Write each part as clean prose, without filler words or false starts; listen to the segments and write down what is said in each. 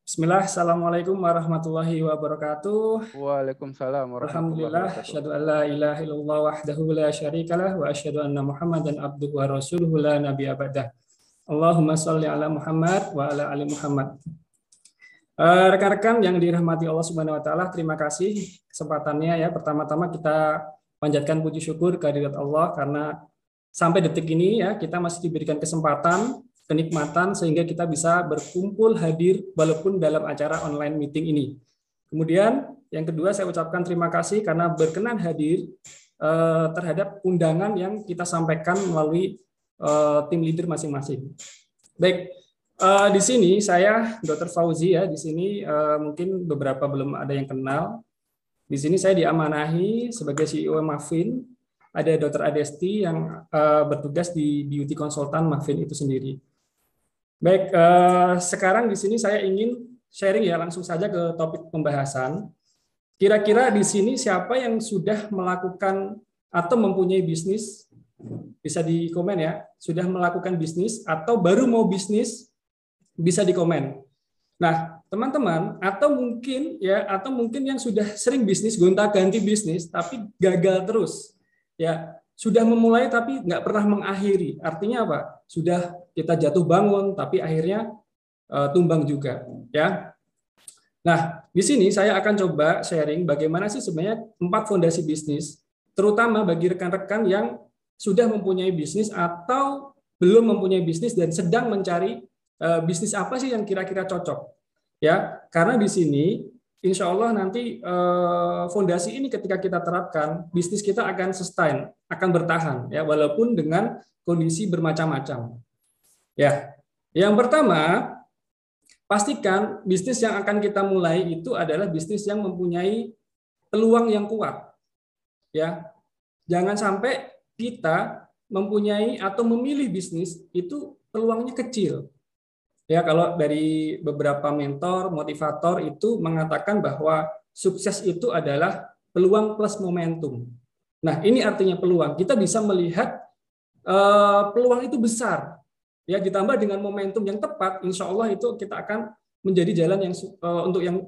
Bismillah, Assalamualaikum warahmatullahi wabarakatuh. Waalaikumsalam warahmatullahi Alhamdulillah, wabarakatuh. asyhadu an la ilaha illallah wahdahu la syarikalah wa asyhadu anna Muhammadan abduhu wa rasuluhu la nabiyya ba'dah. Allahumma shalli ala Muhammad wa ala ali Muhammad. Rekan-rekan yang dirahmati Allah Subhanahu wa taala, terima kasih kesempatannya ya. Pertama-tama kita panjatkan puji syukur kehadirat Allah karena sampai detik ini ya kita masih diberikan kesempatan, kenikmatan sehingga kita bisa berkumpul hadir walaupun dalam acara online meeting ini. Kemudian yang kedua saya ucapkan terima kasih karena berkenan hadir terhadap undangan yang kita sampaikan melalui tim leader masing-masing. Baik, di sini saya Dr. Fauzi ya, di sini mungkin beberapa belum ada yang kenal. Di sini saya diamanahi sebagai CEO Mafin, ada Dr. Adesti yang bertugas di beauty konsultan Mafin itu sendiri. Baik, sekarang di sini saya ingin sharing ya langsung saja ke topik pembahasan. Kira-kira di sini siapa yang sudah melakukan atau mempunyai bisnis? Bisa di komen ya, sudah melakukan bisnis atau baru mau bisnis? Bisa di komen. Nah, teman-teman, atau mungkin yang sudah sering bisnis, gonta-ganti bisnis tapi gagal terus. Ya, sudah memulai tapi nggak pernah mengakhiri. Artinya apa? Sudah kita jatuh bangun tapi akhirnya tumbang juga, ya. Nah, di sini saya akan coba sharing bagaimana sih sebenarnya 4 fondasi bisnis, terutama bagi rekan-rekan yang sudah mempunyai bisnis atau belum mempunyai bisnis dan sedang mencari bisnis apa sih yang kira-kira cocok, ya. Karena di sini insya Allah nanti fondasi ini ketika kita terapkan, bisnis kita akan sustain, akan bertahan, ya, walaupun dengan kondisi bermacam-macam. Ya, yang pertama, pastikan bisnis yang akan kita mulai itu adalah bisnis yang mempunyai peluang yang kuat. Ya, jangan sampai kita mempunyai atau memilih bisnis itu peluangnya kecil. Ya, kalau dari beberapa mentor, motivator itu mengatakan bahwa sukses itu adalah peluang plus momentum. Nah, ini artinya peluang. Kita bisa melihat peluang itu besar. Ya, ditambah dengan momentum yang tepat, insya Allah itu kita akan menjadi jalan yang untuk yang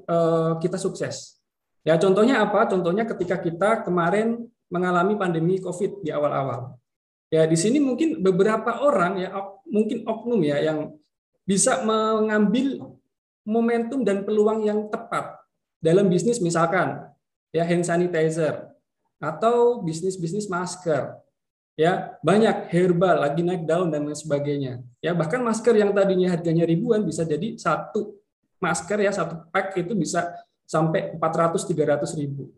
kita sukses. Ya, contohnya apa? Contohnya ketika kita kemarin mengalami pandemi COVID di awal-awal. Ya, di sini mungkin beberapa orang ya, mungkin oknum ya yang bisa mengambil momentum dan peluang yang tepat dalam bisnis, misalkan ya hand sanitizer atau bisnis masker. Ya, banyak herbal lagi naik daun dan lain sebagainya. Ya, bahkan masker yang tadinya harganya ribuan bisa jadi satu masker ya, satu pack itu bisa sampai 400-300 ribu.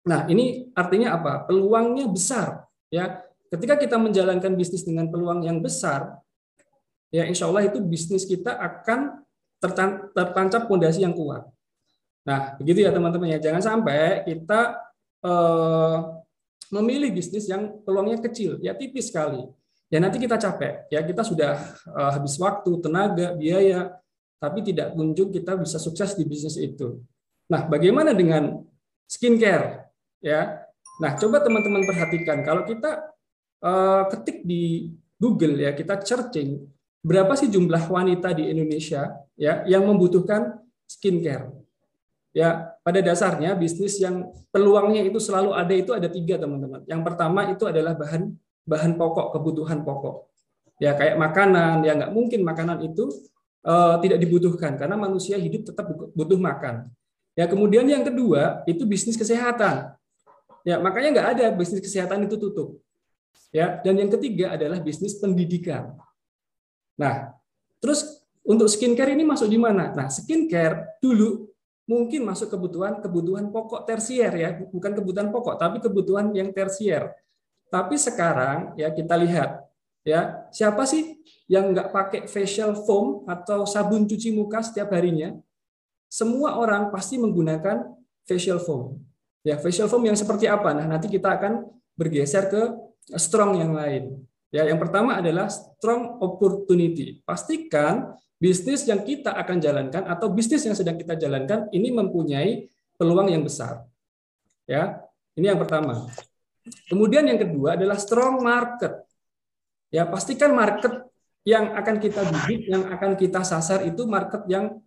Nah, ini artinya apa? Peluangnya besar. Ya, ketika kita menjalankan bisnis dengan peluang yang besar, ya insya Allah itu bisnis kita akan tertancap fondasi yang kuat. Nah, begitu ya teman-teman ya. Jangan sampai kita memilih bisnis yang peluangnya kecil, ya tipis sekali. Ya nanti kita capek, ya kita sudah habis waktu, tenaga, biaya, tapi tidak kunjung kita bisa sukses di bisnis itu. Nah, bagaimana dengan skincare? Ya, nah coba teman-teman perhatikan kalau kita ketik di Google ya, kita searching berapa sih jumlah wanita di Indonesia ya yang membutuhkan skincare. Ya, pada dasarnya bisnis yang peluangnya itu selalu ada itu ada 3 teman-teman. Yang pertama itu adalah bahan pokok, kebutuhan pokok. Ya kayak makanan, ya nggak mungkin makanan itu tidak dibutuhkan karena manusia hidup tetap butuh makan. Ya kemudian yang kedua itu bisnis kesehatan. Ya makanya nggak ada bisnis kesehatan itu tutup. Ya dan yang ketiga adalah bisnis pendidikan. Nah terus untuk skincare ini masuk di mana? Nah skincare dulu mungkin masuk kebutuhan pokok tersier ya, bukan kebutuhan pokok tapi kebutuhan yang tersier. Tapi sekarang ya kita lihat ya, siapa sih yang nggak pakai facial foam atau sabun cuci muka setiap harinya? Semua orang pasti menggunakan facial foam. Ya, facial foam yang seperti apa? Nah, nanti kita akan bergeser ke strong yang lain. Ya, yang pertama adalah strong opportunity. Pastikan bisnis yang kita akan jalankan atau bisnis yang sedang kita jalankan ini mempunyai peluang yang besar. Ya, ini yang pertama. Kemudian yang kedua adalah strong market. Ya, pastikan market yang akan kita bidik, yang akan kita sasar itu market yang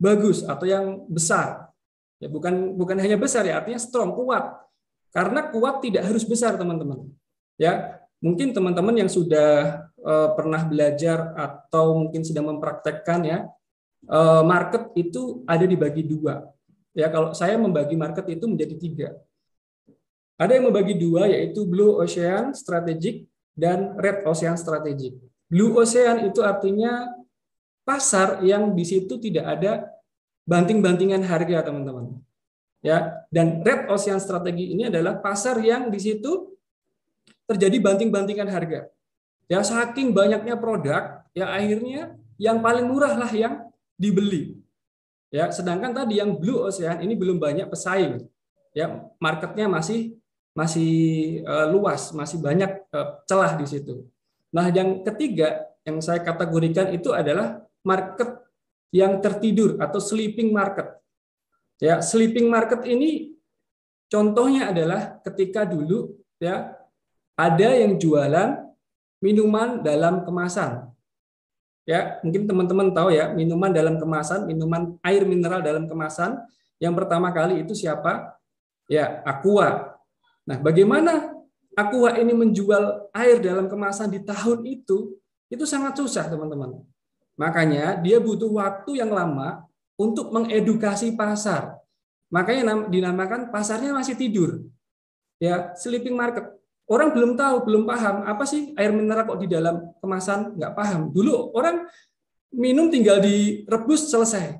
bagus atau yang besar. Ya, bukan hanya besar ya, artinya strong, kuat. Karena kuat tidak harus besar, teman-teman. Ya, mungkin teman-teman yang sudah pernah belajar atau mungkin sedang mempraktekkan ya, market itu ada dibagi dua. Ya, kalau saya membagi market itu menjadi 3. Ada yang membagi 2, yaitu Blue Ocean Strategic dan Red Ocean Strategic. Blue Ocean itu artinya pasar yang di situ tidak ada banting-bantingan harga, teman-teman. Ya, dan Red Ocean Strategi ini adalah pasar yang di situ terjadi banting-bantingan harga. Ya, saking banyaknya produk, ya akhirnya yang paling murah lah yang dibeli. Ya, sedangkan tadi yang Blue Ocean ini belum banyak pesaing. Ya, marketnya masih luas, masih banyak celah di situ. Nah, yang ketiga yang saya kategorikan itu adalah market yang tertidur atau sleeping market. Ya, sleeping market ini contohnya adalah ketika dulu ya ada yang jualan minuman dalam kemasan. Ya, mungkin teman-teman tahu ya, minuman dalam kemasan, minuman air mineral dalam kemasan, yang pertama kali itu siapa? Ya, Aqua. Nah, bagaimana Aqua ini menjual air dalam kemasan di tahun itu sangat susah, teman-teman. Makanya dia butuh waktu yang lama untuk mengedukasi pasar. Makanya dinamakan pasarnya masih tidur. Ya, sleeping market. Orang belum tahu, belum paham apa sih air mineral kok di dalam kemasan, nggak paham. Dulu orang minum tinggal direbus selesai.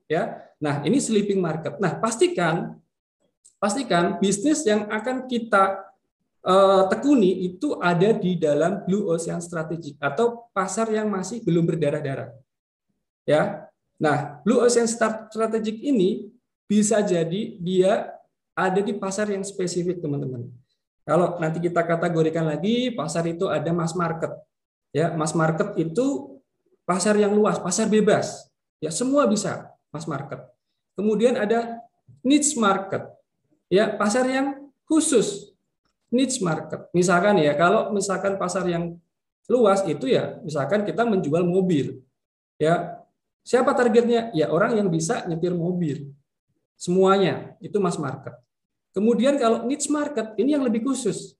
Ya. Nah, ini sleeping market. Nah, pastikan bisnis yang akan kita tekuni itu ada di dalam Blue Ocean Strategy atau pasar yang masih belum berdarah-darah. Ya. Nah, Blue Ocean Strategic ini bisa jadi dia ada di pasar yang spesifik, teman-teman. Kalau nanti kita kategorikan lagi, pasar itu ada mass market. Ya, mass market itu pasar yang luas, pasar bebas. Ya, semua bisa mass market. Kemudian ada niche market. Ya, pasar yang khusus. Niche market. Misalkan ya, kalau misalkan pasar yang luas itu ya, misalkan kita menjual mobil. Ya, siapa targetnya? Ya, orang yang bisa nyetir mobil. Semuanya itu mass market. Kemudian kalau niche market ini yang lebih khusus.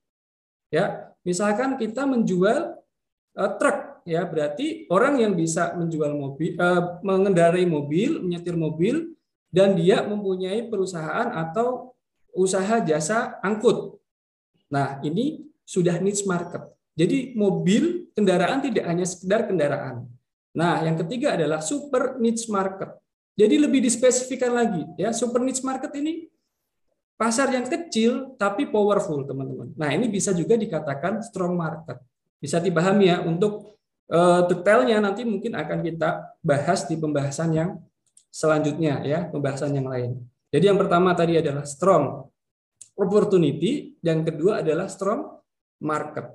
Ya, misalkan kita menjual truk, ya berarti orang yang bisa menjual mobil, mengendarai mobil, menyetir mobil, dan dia mempunyai perusahaan atau usaha jasa angkut. Nah, ini sudah niche market. Jadi mobil, kendaraan tidak hanya sekedar kendaraan. Nah, yang ketiga adalah super niche market. Jadi lebih dispesifikan lagi, ya. Super niche market ini pasar yang kecil tapi powerful, teman-teman. Nah, ini bisa juga dikatakan strong market. Bisa dipahami ya, untuk detailnya nanti mungkin akan kita bahas di pembahasan yang selanjutnya ya, pembahasan yang lain. Jadi yang pertama tadi adalah strong opportunity, yang kedua adalah strong market.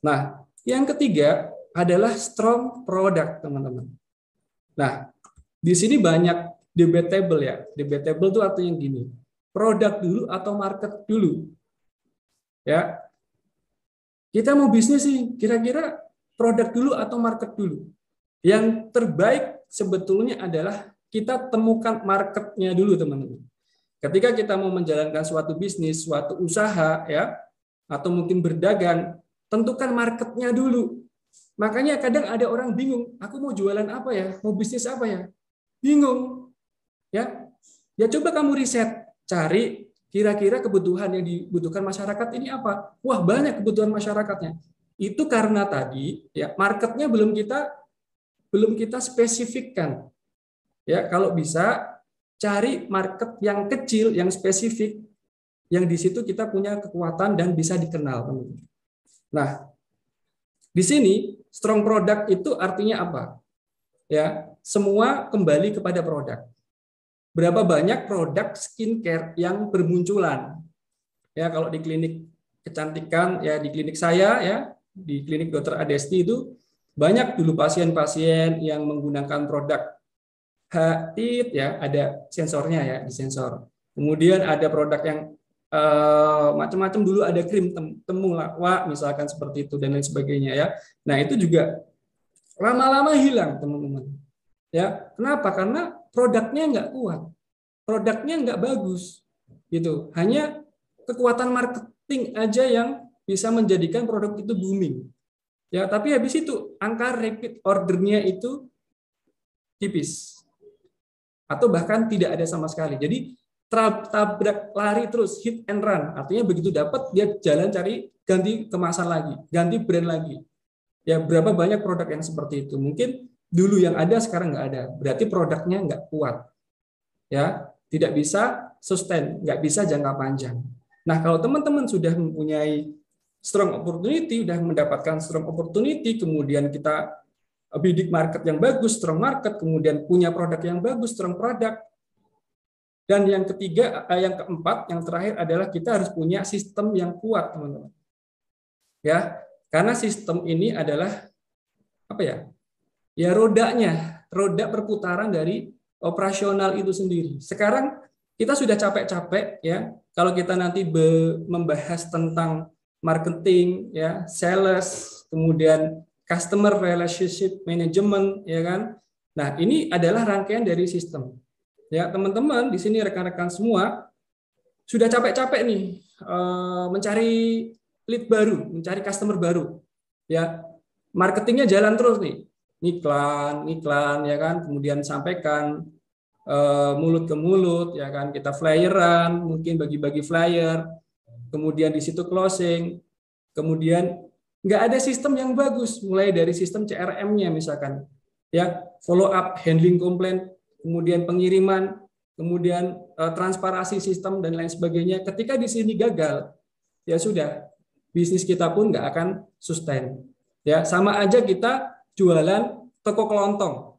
Nah, yang ketiga adalah strong product, teman-teman. Nah, di sini banyak debatable ya. Debatable itu artinya gini. Produk dulu atau market dulu. Ya. Kita mau bisnis sih, kira-kira produk dulu atau market dulu. Yang terbaik sebetulnya adalah kita temukan marketnya dulu, teman-teman. Ketika kita mau menjalankan suatu bisnis, suatu usaha, ya, atau mungkin berdagang, tentukan marketnya dulu. Makanya kadang ada orang bingung, aku mau jualan apa ya, mau bisnis apa ya, bingung, ya. Ya coba kamu riset, cari kira-kira kebutuhan yang dibutuhkan masyarakat ini apa. Wah, banyak kebutuhan masyarakatnya. Itu karena tadi, ya, marketnya belum kita spesifikkan. Ya, kalau bisa cari market yang kecil, yang spesifik, yang di situ kita punya kekuatan dan bisa dikenal. Nah, di sini strong product itu artinya apa? Ya, semua kembali kepada produk. Berapa banyak produk skincare yang bermunculan? Ya, kalau di klinik kecantikan, ya di klinik saya, ya di klinik Dr. Adesti itu banyak dulu pasien-pasien yang menggunakan produk HIT, ya ada sensornya ya, di sensor. Kemudian ada produk yang macam-macam, dulu ada krim temulawak misalkan seperti itu dan lain sebagainya ya. Nah, itu juga lama-lama hilang, teman-teman. Ya, kenapa? Karena produknya nggak kuat, produknya nggak bagus, gitu. Hanya kekuatan marketing aja yang bisa menjadikan produk itu booming. Ya, tapi habis itu angka repeat ordernya itu tipis atau bahkan tidak ada sama sekali. Jadi tabrak lari terus, hit and run. Artinya begitu dapat dia jalan cari ganti kemasan lagi, ganti brand lagi. Ya, berapa banyak produk yang seperti itu? Mungkin dulu yang ada sekarang nggak ada. Berarti produknya nggak kuat. Ya, tidak bisa sustain, nggak bisa jangka panjang. Nah, kalau teman-teman sudah mempunyai strong opportunity, sudah mendapatkan strong opportunity, kemudian kita bidik market yang bagus, strong market, kemudian punya produk yang bagus, strong produk. Dan yang ketiga, yang keempat, yang terakhir adalah kita harus punya sistem yang kuat, teman-teman. Ya, karena sistem ini adalah apa ya? Ya rodanya, roda perputaran dari operasional itu sendiri. Sekarang kita sudah capek-capek ya. Kalau kita nanti membahas tentang marketing, ya, sales, kemudian customer relationship management, ya kan. Nah, ini adalah rangkaian dari sistem. Ya, teman-teman di sini rekan-rekan semua sudah capek-capek nih mencari lead baru, mencari customer baru. Ya, marketingnya jalan terus nih. Iklan, ya kan, kemudian sampaikan mulut ke mulut, ya kan, kita flyeran, mungkin bagi-bagi flyer, kemudian di situ closing, kemudian nggak ada sistem yang bagus, mulai dari sistem CRM-nya misalkan, ya, follow up, handling komplain, kemudian pengiriman, kemudian transparansi sistem dan lain sebagainya. Ketika di sini gagal, ya sudah, bisnis kita pun nggak akan sustain. Ya, sama aja kita jualan toko kelontong.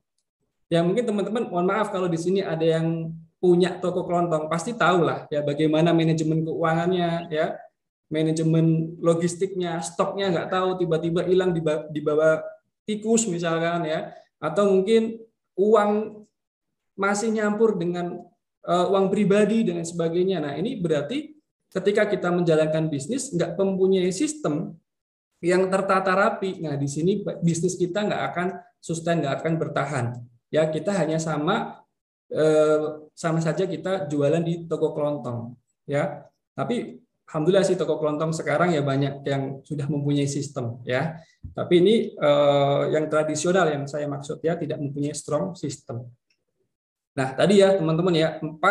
Ya mungkin teman-teman, mohon maaf kalau di sini ada yang punya toko kelontong, pasti tahu lah ya bagaimana manajemen keuangannya, ya, manajemen logistiknya, stoknya nggak tahu, tiba-tiba hilang di bawah tikus misalkan, ya, atau mungkin uang masih nyampur dengan uang pribadi dan sebagainya. Nah, ini berarti ketika kita menjalankan bisnis nggak mempunyai sistem yang tertata rapi, nah di sini bisnis kita nggak akan sustain, nggak akan bertahan. Ya, kita hanya sama saja kita jualan di toko kelontong, ya. Tapi alhamdulillah sih toko kelontong sekarang ya banyak yang sudah mempunyai sistem, ya. Tapi ini yang tradisional yang saya maksud, ya, tidak mempunyai strong sistem. Nah, tadi ya teman-teman ya, 4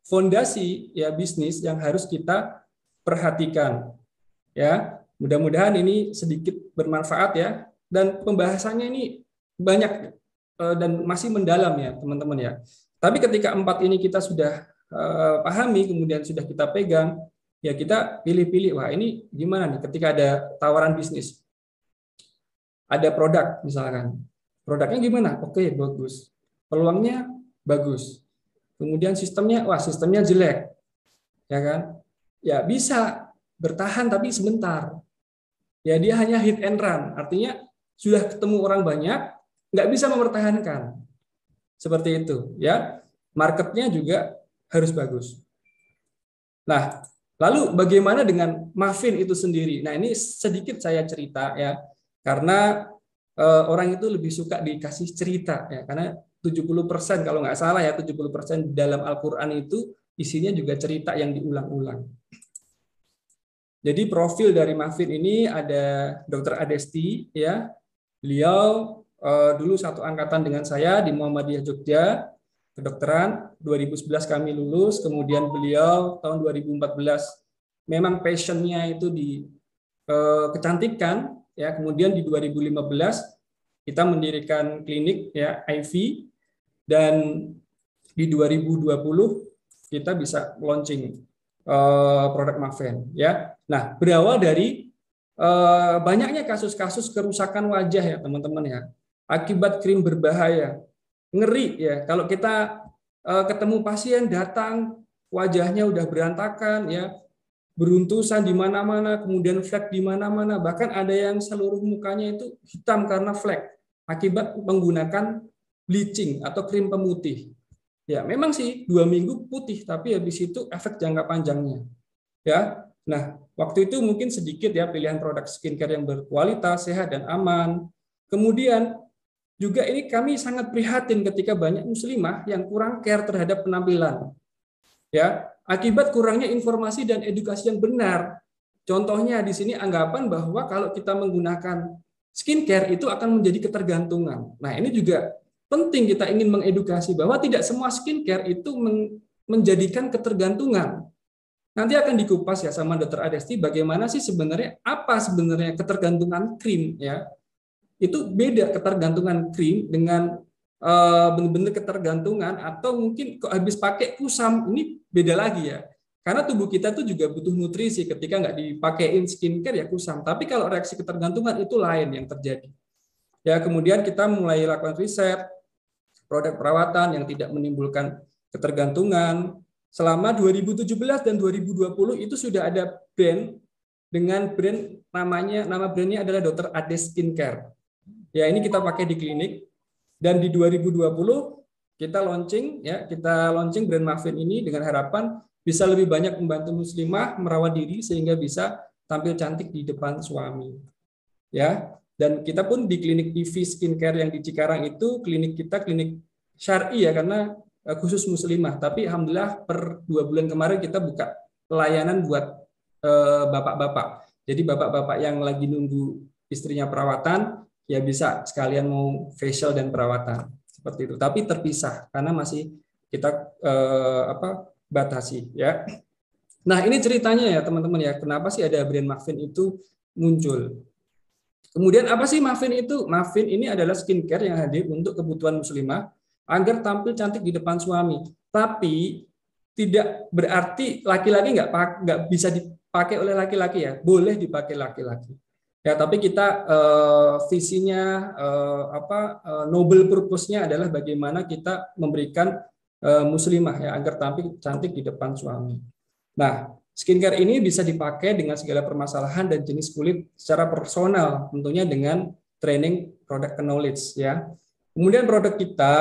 fondasi ya bisnis yang harus kita perhatikan. Ya, mudah-mudahan ini sedikit bermanfaat ya, dan pembahasannya ini banyak dan masih mendalam ya teman-teman ya. Tapi ketika 4 ini kita sudah pahami, kemudian sudah kita pegang, ya kita pilih-pilih, wah ini gimana nih ketika ada tawaran bisnis. Ada produk misalkan. Produknya gimana? Oke, bagus. Peluangnya bagus. Kemudian sistemnya, wah sistemnya jelek. Ya kan? Ya bisa bertahan tapi sebentar. Ya dia hanya hit and run. Artinya sudah ketemu orang banyak, nggak bisa mempertahankan. Seperti itu, ya. Marketnya juga harus bagus. Nah, lalu bagaimana dengan muffin itu sendiri? Nah, ini sedikit saya cerita ya, karena orang itu lebih suka dikasih cerita ya, karena 70% kalau nggak salah ya, 70% dalam Al-Qur'an itu isinya juga cerita yang diulang-ulang. Jadi profil dari muffin ini ada Dr. Adesti ya. Beliau dulu satu angkatan dengan saya di Muhammadiyah Jogja, kedokteran. 2011 kami lulus, kemudian beliau tahun 2014 memang passionnya itu di kecantikan ya. Kemudian di 2015 kita mendirikan klinik ya IV, dan di 2020 kita bisa launching produk muffin ya. Nah, berawal dari banyaknya kasus-kasus kerusakan wajah ya teman-teman ya, akibat krim berbahaya. Ngeri ya kalau kita ketemu pasien datang wajahnya udah berantakan ya, beruntusan di mana-mana, kemudian flek di mana-mana, bahkan ada yang seluruh mukanya itu hitam karena flek akibat menggunakan bleaching atau krim pemutih. Ya, memang sih 2 minggu putih, tapi habis itu efek jangka panjangnya. Ya. Nah, waktu itu mungkin sedikit ya pilihan produk skincare yang berkualitas, sehat dan aman. Kemudian juga ini kami sangat prihatin ketika banyak muslimah yang kurang care terhadap penampilan. Ya, akibat kurangnya informasi dan edukasi yang benar. Contohnya di sini anggapan bahwa kalau kita menggunakan skincare itu akan menjadi ketergantungan. Nah, ini juga penting kita ingin mengedukasi bahwa tidak semua skincare itu menjadikan ketergantungan. Nanti akan dikupas ya sama Dr. Adesti bagaimana sih sebenarnya apa sebenarnya ketergantungan krim ya. Itu beda ketergantungan krim dengan benar-benar ketergantungan atau mungkin kok habis pakai kusam, ini beda lagi ya. Karena tubuh kita tuh juga butuh nutrisi, ketika nggak dipakein skincare ya kusam. Tapi kalau reaksi ketergantungan itu lain yang terjadi. Ya, kemudian kita mulai lakukan riset produk perawatan yang tidak menimbulkan ketergantungan. Selama 2017 dan 2020 itu sudah ada brand dengan nama brandnya adalah Dr. Ades Skincare. Ya, ini kita pakai di klinik dan di 2020 kita launching brand Mafin ini dengan harapan bisa lebih banyak membantu muslimah merawat diri sehingga bisa tampil cantik di depan suami. Ya, dan kita pun di klinik IV Skincare yang di Cikarang itu klinik kita klinik syar'i ya karena khusus muslimah, tapi alhamdulillah per 2 bulan kemarin kita buka pelayanan buat bapak-bapak. Jadi bapak-bapak yang lagi nunggu istrinya perawatan ya bisa sekalian mau facial dan perawatan seperti itu. Tapi terpisah karena masih kita batasi ya. Nah, ini ceritanya ya teman-teman ya, kenapa sih ada brand Mafin itu muncul. Kemudian apa sih Mafin itu? Mafin ini adalah skincare yang hadir untuk kebutuhan muslimah agar tampil cantik di depan suami. Tapi tidak berarti laki-laki nggak bisa dipakai oleh laki-laki ya, boleh dipakai laki-laki. Ya, tapi kita visinya noble purpose-nya adalah bagaimana kita memberikan muslimah ya agar tampil cantik di depan suami. Nah, skincare ini bisa dipakai dengan segala permasalahan dan jenis kulit secara personal, tentunya dengan training product knowledge ya. Kemudian produk kita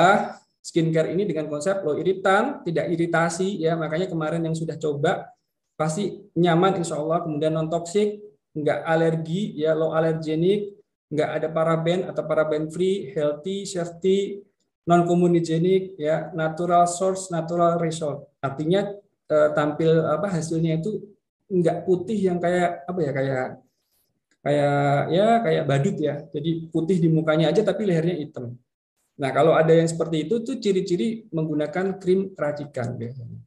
skincare ini dengan konsep low iritan, tidak iritasi ya, makanya kemarin yang sudah coba pasti nyaman insya Allah, kemudian non toksik, enggak alergi ya, low allergenic, enggak ada paraben atau paraben free, healthy, safety, non comedogenic ya, natural source, natural result. Artinya tampil hasilnya itu enggak putih yang kayak kayak badut ya. Jadi putih di mukanya aja tapi lehernya hitam. Nah, kalau ada yang seperti itu tuh ciri-ciri menggunakan krim racikan biasanya.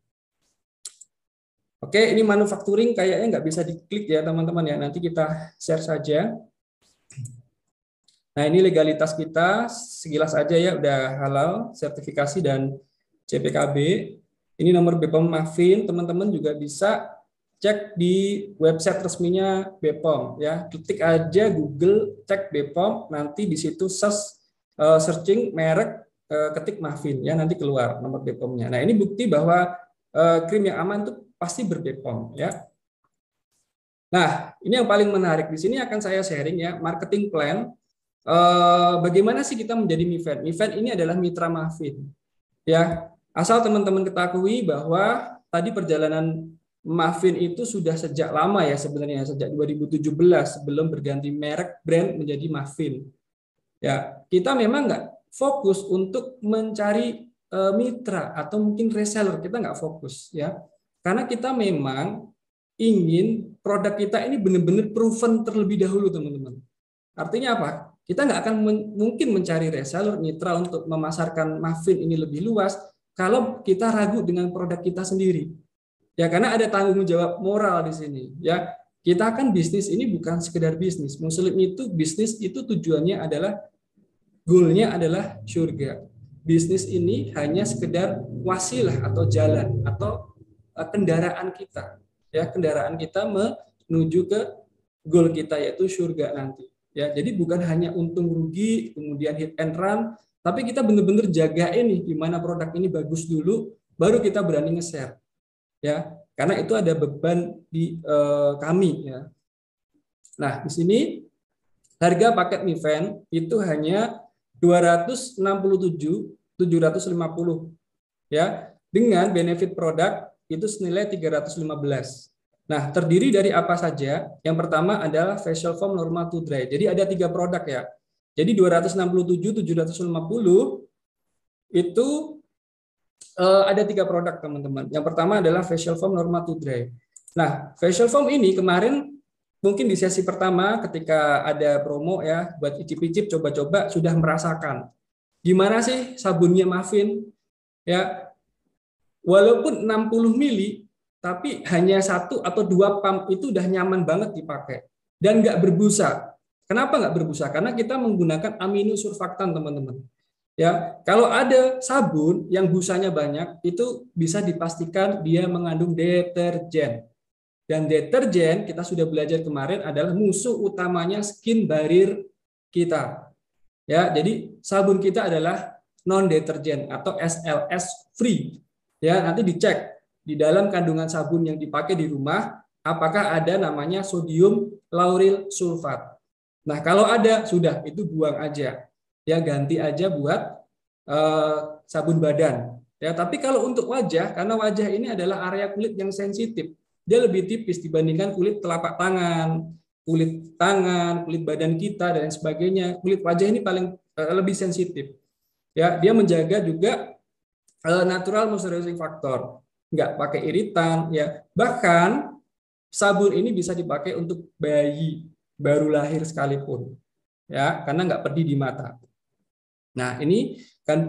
Oke, ini manufacturing kayaknya nggak bisa diklik ya teman-teman ya. Nanti kita share saja. Nah, ini legalitas kita sekilas aja ya, udah halal, sertifikasi dan CPKB. Ini nomor BPOM Mafin, teman-teman juga bisa cek di website resminya BPOM ya. Ketik aja Google cek BPOM, nanti di situ searching merek, ketik Mafin ya, nanti keluar nomor BPOM-nya. Nah, ini bukti bahwa krim yang aman tuh pasti ber-BPOM ya. Nah, ini yang paling menarik di sini akan saya sharing ya, marketing plan. Bagaimana sih kita menjadi Mifan? Mifan ini adalah mitra Mafin. Ya, asal teman-teman ketahui bahwa tadi perjalanan Mafin itu sudah sejak lama ya sebenarnya, sejak 2017 sebelum berganti merek brand menjadi Mafin. Ya, kita memang nggak fokus untuk mencari mitra atau mungkin reseller, kita nggak fokus ya, karena kita memang ingin produk kita ini benar-benar proven terlebih dahulu teman-teman. Artinya apa? Kita nggak akan mungkin mencari reseller, mitra untuk memasarkan Mafin ini lebih luas kalau kita ragu dengan produk kita sendiri. Ya, karena ada tanggung jawab moral di sini. Ya, kita kan bisnis ini bukan sekedar bisnis. Muslim itu bisnis itu tujuannya adalah goalnya adalah surga. Bisnis ini hanya sekedar wasilah atau jalan atau kendaraan kita. Ya, kendaraan kita menuju ke goal kita yaitu surga nanti. Ya, jadi bukan hanya untung rugi kemudian hit and run, tapi kita benar-benar jaga ini gimana produk ini bagus dulu, baru kita berani nge-share. Ya, karena itu ada beban di kami. Ya. Nah, di sini harga paket Mifan itu hanya 267.750 ya, dengan benefit produk itu senilai 315. Nah, terdiri dari apa saja? Yang pertama adalah facial foam normal to dry. Jadi ada 3 produk ya. Jadi 267.750 itu ada 3 produk, teman-teman. Yang pertama adalah facial foam Norma 2 Dry. Nah, facial foam ini kemarin mungkin di sesi pertama ketika ada promo ya, buat icip-icip, coba-coba, sudah merasakan gimana sih sabunnya Mavin ya. Walaupun 60 mili, tapi hanya 1 atau 2 pump itu udah nyaman banget dipakai dan nggak berbusa. Kenapa nggak berbusa? Karena kita menggunakan amino surfaktan, teman-teman. Ya, kalau ada sabun yang busanya banyak, itu bisa dipastikan dia mengandung deterjen. Dan deterjen kita sudah belajar kemarin adalah musuh utamanya skin barrier kita. Ya, jadi sabun kita adalah non deterjen atau SLS free. Ya, nanti dicek di dalam kandungan sabun yang dipakai di rumah apakah ada namanya sodium lauryl sulfat. Nah, kalau ada sudah itu buang aja. Ya, ganti aja buat sabun badan. Ya, tapi kalau untuk wajah, karena wajah ini adalah area kulit yang sensitif, dia lebih tipis dibandingkan kulit telapak tangan, kulit tangan, kulit badan kita dan sebagainya. Kulit wajah ini paling lebih sensitif. Ya, dia menjaga juga natural moisturizing factor, nggak pakai iritan. Ya, bahkan sabun ini bisa dipakai untuk bayi baru lahir sekalipun, ya, karena nggak pedih di mata. Nah, ini kan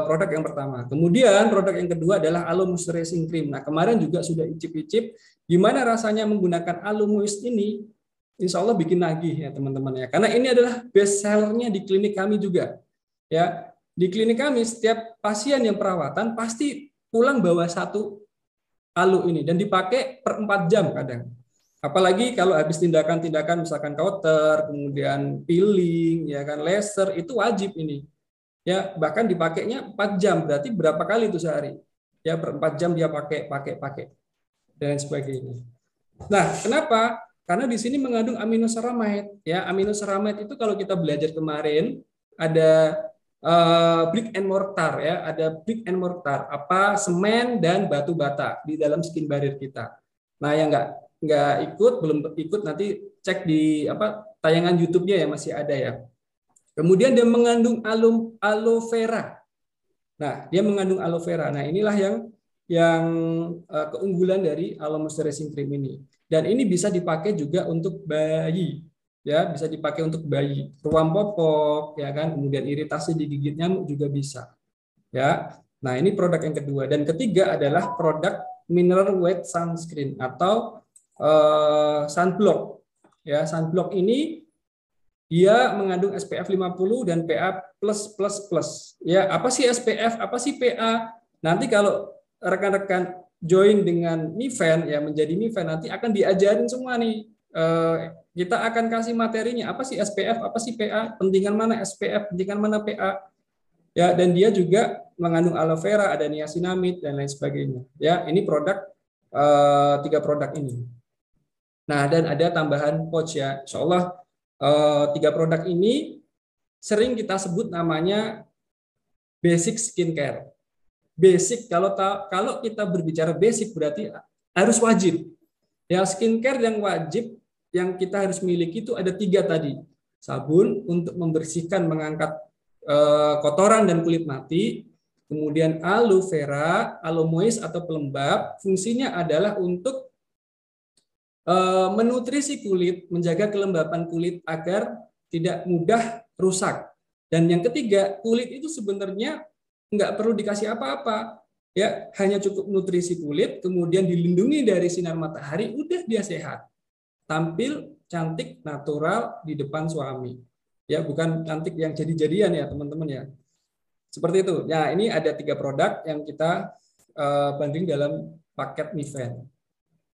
produk yang pertama. Kemudian produk yang kedua adalah Aloe Moisturizing Cream. Nah, kemarin juga sudah icip-icip gimana rasanya menggunakan Aloe Moist ini. Insya Allah bikin nagih ya, teman-teman ya. Karena ini adalah best sellernya di klinik kami juga. Ya, di klinik kami setiap pasien yang perawatan pasti pulang bawa 1 Aloe ini dan dipakai per 4 jam kadang. Apalagi kalau habis tindakan-tindakan misalkan kauter, kemudian peeling, ya kan, laser, itu wajib ini. Ya, bahkan dipakainya 4 jam, berarti berapa kali itu sehari? Ya, per 4 jam dia pakai dan sebagainya. Nah, kenapa? Karena di sini mengandung aminoceramide. Ya, aminoceramide itu kalau kita belajar kemarin ada brick and mortar ya, ada brick and mortar, apa, semen dan batu bata di dalam skin barrier kita. Nah, yang nggak ikut, belum ikut, nanti cek di tayangan YouTube-nya ya, masih ada ya. Kemudian dia mengandung aloe vera. Nah, dia mengandung aloe vera. Nah, inilah yang keunggulan dari Aloe Moisturizing Cream ini. Dan ini bisa dipakai juga untuk bayi. Ya, bisa dipakai untuk bayi, ruam popok, ya kan, kemudian iritasi digigit nyamuk juga bisa. Ya. Nah, ini produk yang kedua. Dan ketiga adalah produk mineral weight sunscreen atau sunblock. Ya, sunblock ini dia mengandung SPF 50 dan PA+++. Ya, apa sih SPF? Apa sih PA? Nanti kalau rekan-rekan join dengan Miven ya, menjadi Miven, nanti akan diajarin semua nih. Kita akan kasih materinya, apa sih SPF, apa sih PA, pentingan mana SPF, pentingan mana PA. Ya, dan dia juga mengandung aloe vera, ada niacinamide dan lain sebagainya. Ya, ini produk 3 produk ini. Nah, dan ada tambahan pouch ya. Insyaallah 3 produk ini sering kita sebut namanya basic skincare. Basic, kalau kita berbicara basic berarti harus wajib. Ya, skincare yang wajib yang kita harus miliki itu ada 3 tadi. Sabun untuk membersihkan, mengangkat kotoran dan kulit mati. Kemudian aloe vera, aloe moist atau pelembab, fungsinya adalah untuk menutrisi kulit, menjaga kelembapan kulit agar tidak mudah rusak. Dan yang ketiga, kulit itu sebenarnya nggak perlu dikasih apa-apa. Ya, hanya cukup nutrisi kulit, kemudian dilindungi dari sinar matahari, udah dia sehat. Tampil cantik, natural di depan suami. Ya, bukan cantik yang jadi-jadian ya, teman-teman ya. Seperti itu. Nah, ini ada 3 produk yang kita banding dalam paket Miven.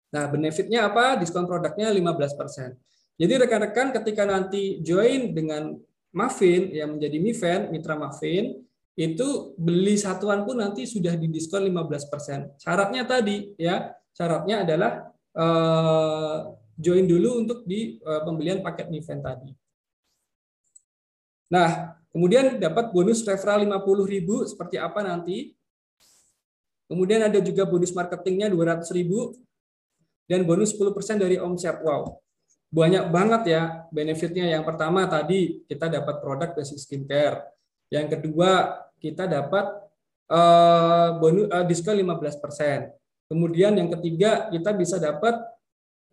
Nah, benefitnya apa? Diskon produknya 15%. Jadi rekan-rekan ketika nanti join dengan Mavin yang menjadi Miven, mitra Mavin, itu beli satuan pun nanti sudah didiskon 15%. Syaratnya tadi ya, syaratnya adalah join dulu untuk di pembelian paket Miven tadi. Nah, kemudian dapat bonus referral 50.000 seperti apa nanti. Kemudian ada juga bonus marketingnya 200.000 dan bonus 10% dari omset. Wow. banyak banget ya benefitnya. Yang pertama tadi kita dapat produk basic skincare. Yang kedua kita dapat bonus diskon 15%. Kemudian yang ketiga kita bisa dapat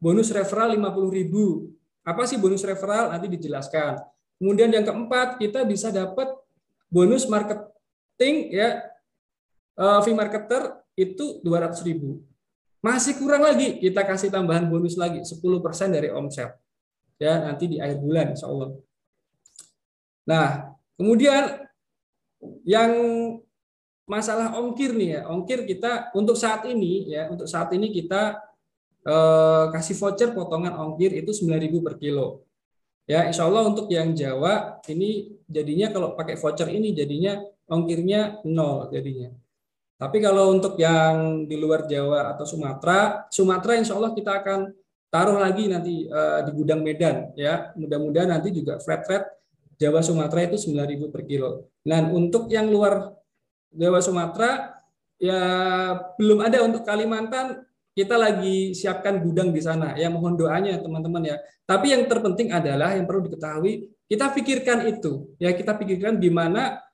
bonus referral 50.000. Apa sih bonus referral? Nanti dijelaskan. Kemudian yang keempat kita bisa dapat bonus marketing ya, fee marketer itu 200.000. Masih kurang lagi, kita kasih tambahan bonus lagi 10% dari omset. Ya, nanti di akhir bulan insya Allah. Nah, kemudian yang masalah ongkir nih ya, ongkir kita untuk saat ini kita kasih voucher potongan ongkir itu 9.000 per kilo. Ya, insya Allah untuk yang Jawa ini jadinya kalau pakai voucher ini jadinya ongkirnya 0 jadinya. Tapi kalau untuk yang di luar Jawa atau Sumatera insya Allah kita akan taruh lagi nanti di gudang Medan ya. Mudah-mudahan nanti juga flat rate Jawa Sumatera itu 9.000 per kilo. Dan untuk yang luar Jawa Sumatera ya belum ada. Untuk Kalimantan kita lagi siapkan gudang di sana. Ya mohon doanya teman-teman ya. Tapi yang terpenting adalah yang perlu diketahui, kita pikirkan itu ya, kita pikirkan di mana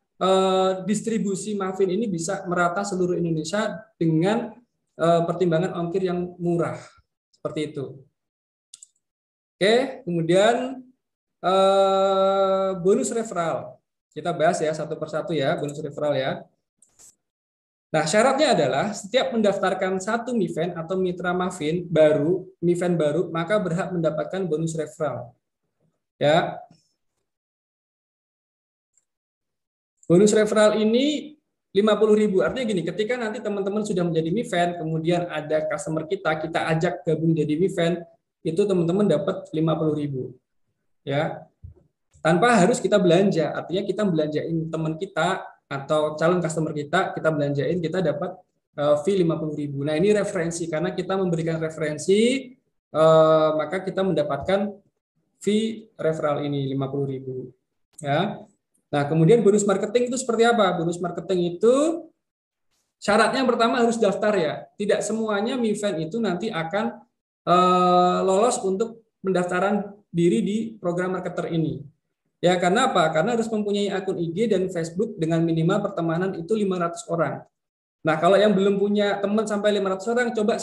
distribusi muffin ini bisa merata seluruh Indonesia dengan pertimbangan ongkir yang murah seperti itu. Oke, kemudian bonus referral kita bahas ya satu persatu ya, bonus referral ya. Nah, syaratnya adalah setiap mendaftarkan satu Mifen atau mitra muffin baru, maka berhak mendapatkan bonus referral. Ya. Bonus referral ini 50.000. Artinya gini, ketika nanti teman-teman sudah menjadi Mifen, kemudian ada customer kita ajak gabung jadi Mifen, itu teman-teman dapat 50.000. Ya. Tanpa harus kita belanja. Artinya kita belanjain teman kita atau calon customer kita belanjain, kita dapat fee 50.000. Nah, ini referensi karena kita memberikan referensi, maka kita mendapatkan fee referral ini 50.000. Ya. Nah, kemudian bonus marketing itu seperti apa? Bonus marketing itu syaratnya yang pertama harus daftar ya. Tidak semuanya Mifen itu nanti akan lolos untuk pendaftaran diri di program marketer ini. Ya, karena apa? Karena harus mempunyai akun IG dan Facebook dengan minimal pertemanan itu 500 orang. Nah, kalau yang belum punya teman sampai 500 orang, coba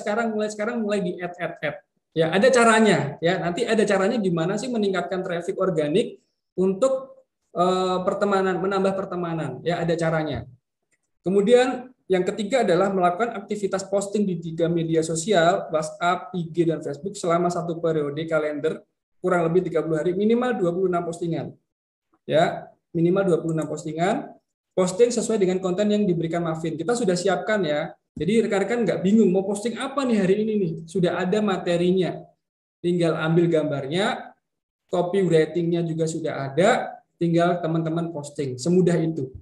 mulai di add. Ya, ada caranya. Ya, nanti ada caranya gimana sih meningkatkan traffic organik untuk pertemanan, menambah pertemanan, ya ada caranya. Kemudian yang ketiga adalah melakukan aktivitas posting di 3 media sosial, WhatsApp, IG, dan Facebook selama 1 periode kalender, kurang lebih 30 hari, minimal 26 postingan. Ya, minimal 26 postingan, posting sesuai dengan konten yang diberikan Muffin. Kita sudah siapkan ya, jadi rekan-rekan nggak bingung mau posting apa nih hari ini nih, sudah ada materinya. Tinggal ambil gambarnya, copywriting-nya juga sudah ada, tinggal teman-teman posting, semudah itu.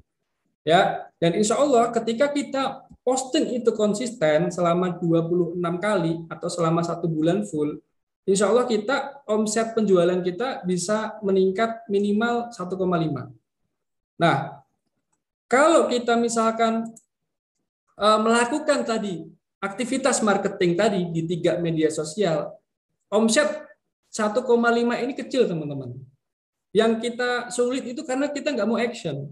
Ya, dan insya Allah ketika kita posting itu konsisten selama 26 kali atau selama 1 bulan full, insya Allah kita omset penjualan kita bisa meningkat minimal 1,5. Nah, kalau kita misalkan melakukan tadi aktivitas marketing tadi di 3 media sosial, omset 1,5 ini kecil teman-teman. Yang kita sulit itu karena kita nggak mau action,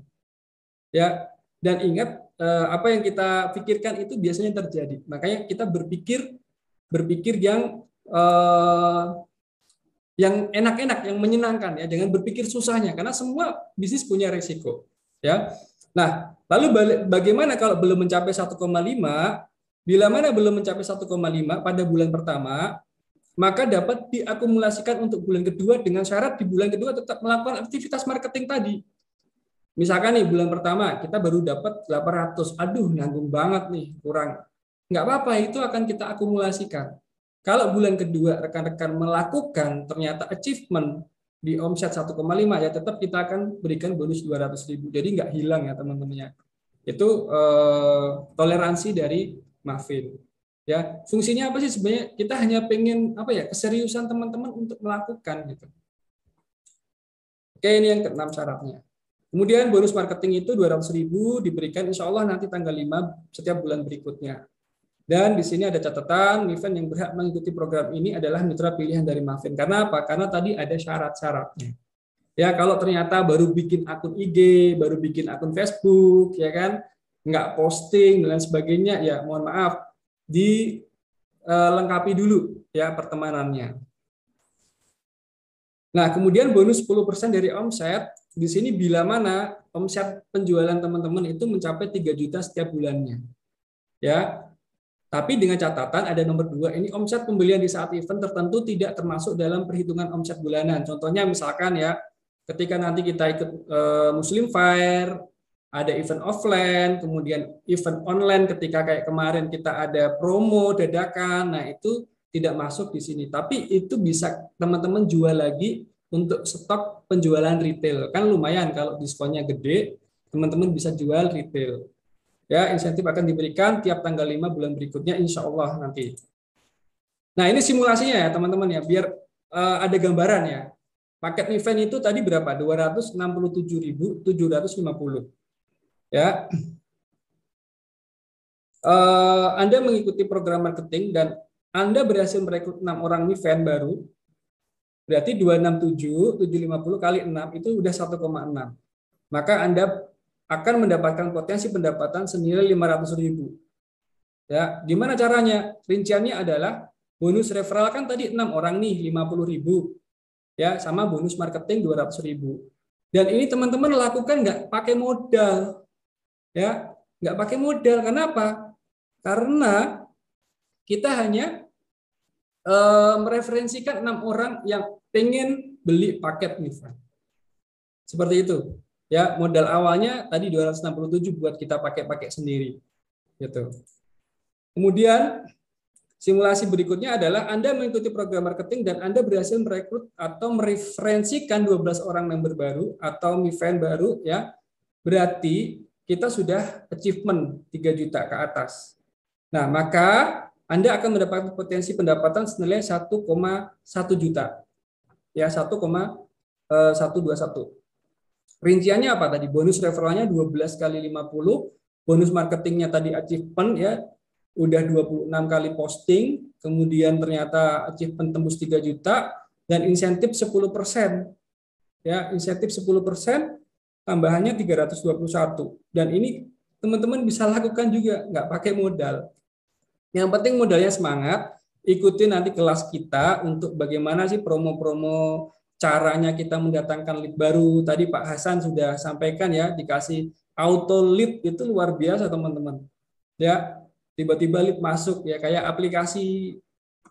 ya. Dan ingat apa yang kita pikirkan itu biasanya terjadi. Makanya kita berpikir yang enak-enak, yang menyenangkan ya. Jangan berpikir susahnya karena semua bisnis punya resiko, ya. Nah, lalu bagaimana kalau belum mencapai 1,5? Bila mana belum mencapai 1,5 pada bulan pertama, maka dapat diakumulasikan untuk bulan kedua dengan syarat di bulan kedua tetap melakukan aktivitas marketing tadi. Misalkan nih bulan pertama kita baru dapat 800, aduh nanggung banget nih, kurang. Nggak apa-apa, itu akan kita akumulasikan. Kalau bulan kedua rekan-rekan melakukan ternyata achievement di omset 1,5 ya tetap kita akan berikan bonus 200.000. Jadi nggak hilang ya teman-temannya. Itu toleransi dari Muffin. Ya, fungsinya apa sih sebenarnya? Kita hanya pengen apa ya, keseriusan teman-teman untuk melakukan gitu. Oke, ini yang ke-6 syaratnya. Kemudian bonus marketing itu 200.000 diberikan insya Allah nanti tanggal 5 setiap bulan berikutnya. Dan di sini ada catatan, Mifen yang berhak mengikuti program ini adalah mitra pilihan dari Mafin. Karena apa? Karena tadi ada syarat-syaratnya. Ya, kalau ternyata baru bikin akun IG, baru bikin akun Facebook, ya kan, nggak posting dan sebagainya, ya mohon maaf, dilengkapi dulu ya pertemanannya. Nah, kemudian bonus 10% dari omset, di sini bila mana omset penjualan teman-teman itu mencapai 3 juta setiap bulannya. Ya, tapi dengan catatan ada nomor 2, ini omset pembelian di saat event tertentu tidak termasuk dalam perhitungan omset bulanan. Contohnya misalkan ya, ketika nanti kita ikut Muslim Fair, ada event offline, kemudian event online ketika kayak kemarin kita ada promo dadakan, nah itu tidak masuk di sini. Tapi itu bisa teman-teman jual lagi untuk stok penjualan retail. Kan lumayan kalau diskonnya gede, teman-teman bisa jual retail. Ya, insentif akan diberikan tiap tanggal 5 bulan berikutnya insya Allah nanti. Nah, ini simulasinya ya teman-teman ya, biar ada gambaran ya. Paket event itu tadi berapa? 267.750. Ya. Anda mengikuti program marketing dan Anda berhasil merekrut 6 orang event baru. Berarti 267.750 kali 6 itu udah 1,6. Maka Anda akan mendapatkan potensi pendapatan senilai 500.000. Ya, gimana caranya? Rinciannya adalah bonus referral kan tadi 6 orang nih 50.000. Ya, sama bonus marketing 200.000. Dan ini teman-teman lakukan nggak pakai modal. Ya, nggak pakai modal. Kenapa? Karena kita hanya mereferensikan 6 orang yang pengen beli paket event. Seperti itu. Ya, modal awalnya tadi 267 buat kita pakai sendiri. Gitu. Kemudian simulasi berikutnya adalah Anda mengikuti program marketing dan Anda berhasil merekrut atau mereferensikan 12 orang member baru atau event baru ya. Berarti kita sudah achievement 3 juta ke atas. Nah, maka Anda akan mendapatkan potensi pendapatan senilai 1,1 juta. Ya, 1,121. Rinciannya apa tadi? Bonus referralnya 12 kali 50, bonus marketingnya tadi achievement ya, udah 26 kali posting, kemudian ternyata achievement tembus 3 juta, dan insentif 10%. Ya, insentif 10%, tambahannya 321. Dan ini teman-teman bisa lakukan juga, nggak pakai modal. Yang penting modalnya semangat, ikuti nanti kelas kita untuk bagaimana sih promo-promo, caranya kita mendatangkan lead baru. Tadi Pak Hasan sudah sampaikan ya, dikasih auto lead itu luar biasa teman-teman. Ya, tiba-tiba lead masuk ya, kayak aplikasi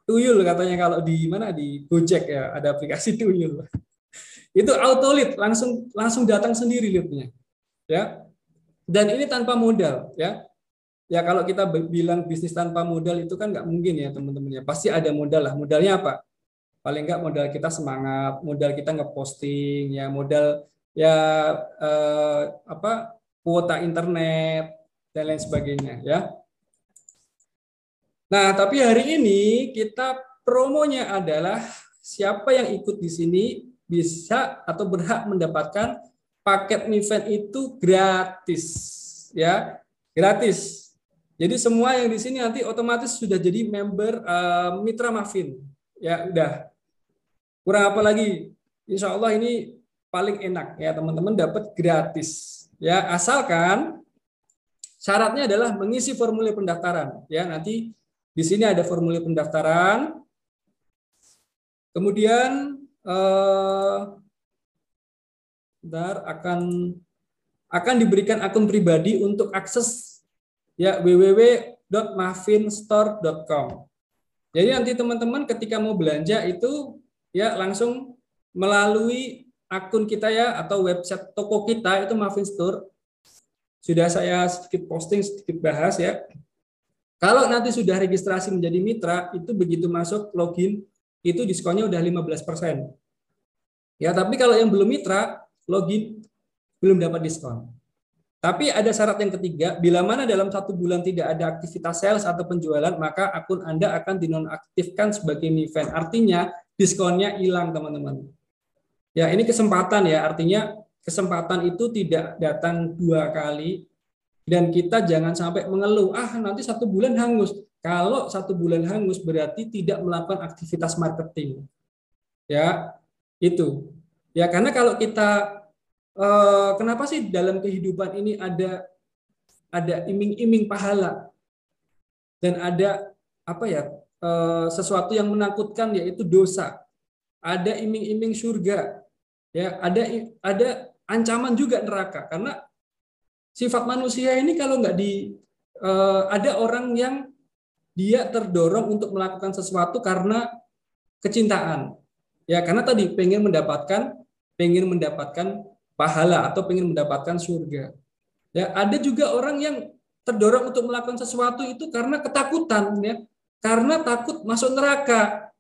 Tuyul katanya kalau di mana, di Gojek ya, ada aplikasi Tuyul. Itu auto lead, langsung datang sendiri leadnya. Ya. Dan ini tanpa modal ya. Ya kalau kita bilang bisnis tanpa modal itu kan nggak mungkin ya teman-teman ya. Pasti ada modal lah. Modalnya apa? Paling nggak modal kita semangat, modal kita ngeposting, ya modal ya kuota internet dan lain sebagainya ya. Nah, tapi hari ini kita promonya adalah siapa yang ikut di sini bisa atau berhak mendapatkan paket event itu gratis ya, gratis. Jadi semua yang di sini nanti otomatis sudah jadi member Mitra Mafin. Ya, udah. Kurang apa lagi? Insya Allah ini paling enak ya teman-teman, dapat gratis. Ya, asalkan syaratnya adalah mengisi formulir pendaftaran. Ya, nanti di sini ada formulir pendaftaran. Kemudian akan diberikan akun pribadi untuk akses ya www.mafinstore.com. Jadi nanti teman-teman ketika mau belanja itu ya langsung melalui akun kita ya, atau website toko kita itu Mafin Store. Sudah saya sedikit posting, sedikit bahas ya. Kalau nanti sudah registrasi menjadi mitra, itu begitu masuk login itu diskonnya udah 15%. Ya, tapi kalau yang belum mitra, login belum dapat diskon. Tapi ada syarat yang ketiga, bila mana dalam 1 bulan tidak ada aktivitas sales atau penjualan, maka akun Anda akan dinonaktifkan sebagai event. Artinya diskonnya hilang teman-teman. Ya, ini kesempatan ya, artinya kesempatan itu tidak datang 2 kali, Dan kita jangan sampai mengeluh, nanti 1 bulan hangus. Kalau 1 bulan hangus berarti tidak melakukan aktivitas marketing. Ya, itu. Ya, karena kalau kita kenapa sih dalam kehidupan ini ada iming-iming pahala dan ada sesuatu yang menakutkan, yaitu dosa. Ada iming-iming surga, ya, ada ancaman juga neraka, karena sifat manusia ini kalau nggak ada orang yang dia terdorong untuk melakukan sesuatu karena kecintaan, ya, karena tadi pengen mendapatkan pahala atau pengen mendapatkan surga. Ya, ada juga orang yang terdorong untuk melakukan sesuatu itu karena ketakutan, ya, karena takut masuk neraka.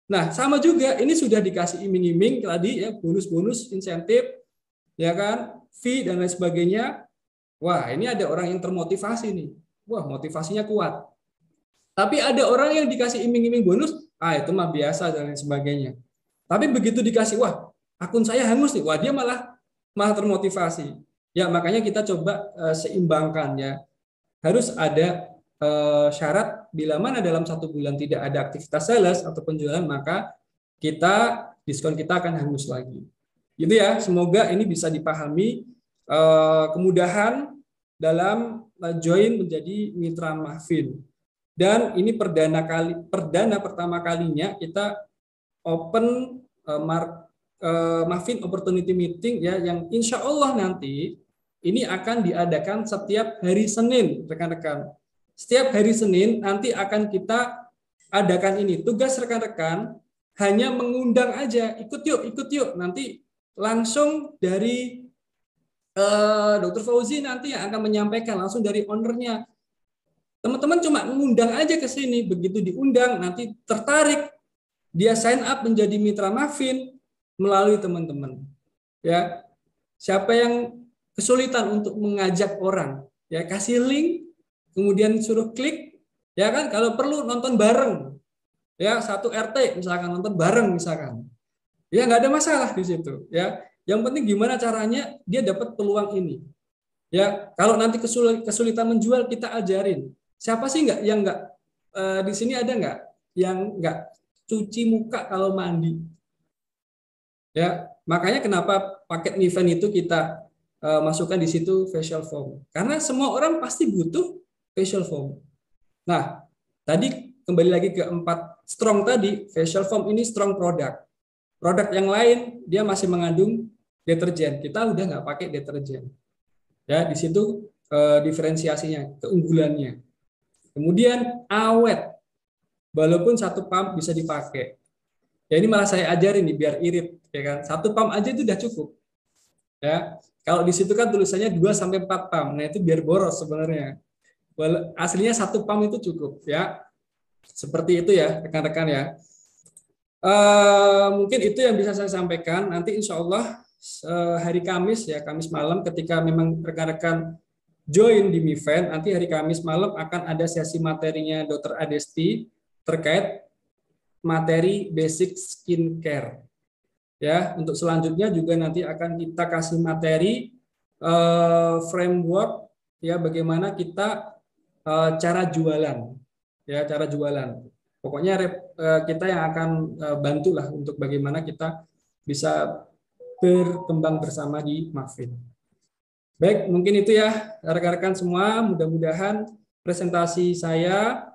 Nah, sama juga ini sudah dikasih iming-iming tadi, ya, bonus-bonus, insentif, ya kan, fee dan lain sebagainya. Wah, ini ada orang yang termotivasi nih. Wah, motivasinya kuat. Tapi ada orang yang dikasih iming-iming bonus, itu mah biasa dan lain sebagainya. Tapi begitu dikasih, wah, akun saya hangus nih, wah, dia malah termotivasi. Ya, makanya kita coba seimbangkan, ya. Harus ada syarat, bila mana dalam 1 bulan tidak ada aktivitas sales atau penjualan, maka diskon kita akan hangus lagi. Gitu ya, semoga ini bisa dipahami, kemudahan dalam join menjadi mitra Mahfin. Dan ini perdana pertama kalinya kita open Mahfin Opportunity Meeting, ya, yang insya Allah nanti ini akan diadakan setiap hari Senin, rekan-rekan. Setiap hari Senin nanti akan kita adakan ini. Tugas rekan-rekan hanya mengundang aja, ikut yuk. Nanti langsung dari Dr. Fauzi nanti yang akan menyampaikan langsung dari ownernya. Teman-teman cuma mengundang aja ke sini. Begitu diundang, nanti tertarik, dia sign up menjadi mitra Mahfin melalui teman-teman. Ya, siapa yang kesulitan untuk mengajak orang, ya, kasih link, kemudian suruh klik, ya kan, kalau perlu nonton bareng, ya, 1 RT misalkan nonton bareng misalkan, ya, nggak ada masalah di situ, ya. Yang penting gimana caranya dia dapat peluang ini, ya. Kalau nanti kesulitan menjual, kita ajarin. Siapa sih yang nggak di sini, ada nggak yang nggak cuci muka kalau mandi, ya. Makanya kenapa paket event itu kita masukkan di situ facial foam, karena semua orang pasti butuh facial foam. Nah, tadi kembali lagi ke 4 strong tadi, facial foam ini strong produk. Produk yang lain dia masih mengandung deterjen, kita udah nggak pakai deterjen. Ya, di situ diferensiasinya, keunggulannya. Kemudian awet, walaupun 1 pump bisa dipakai. Ya, ini malah saya ajarin nih biar irit, ya kan. 1 pump aja itu udah cukup. Ya, kalau di situ kan tulisannya 2-4 pump. Nah, itu biar boros sebenarnya. Aslinya 1 pump itu cukup, ya. Seperti itu ya, rekan-rekan, ya. Mungkin itu yang bisa saya sampaikan. Nanti insya Allah hari Kamis, ya, Kamis malam, ketika memang rekan-rekan join di Miven, nanti hari Kamis malam akan ada sesi materinya Dr. Adesti terkait materi basic skincare. Ya, untuk selanjutnya juga nanti akan kita kasih materi framework, ya, bagaimana kita cara jualan, ya, cara jualan. Pokoknya kita yang akan bantulah untuk bagaimana kita bisa berkembang bersama di Mahfin. Baik, mungkin itu ya rekan-rekan semua. Mudah-mudahan presentasi saya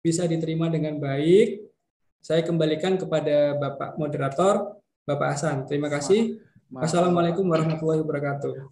bisa diterima dengan baik. Saya kembalikan kepada Bapak Moderator, Bapak Hasan. Terima kasih. Wassalamualaikum warahmatullahi wabarakatuh.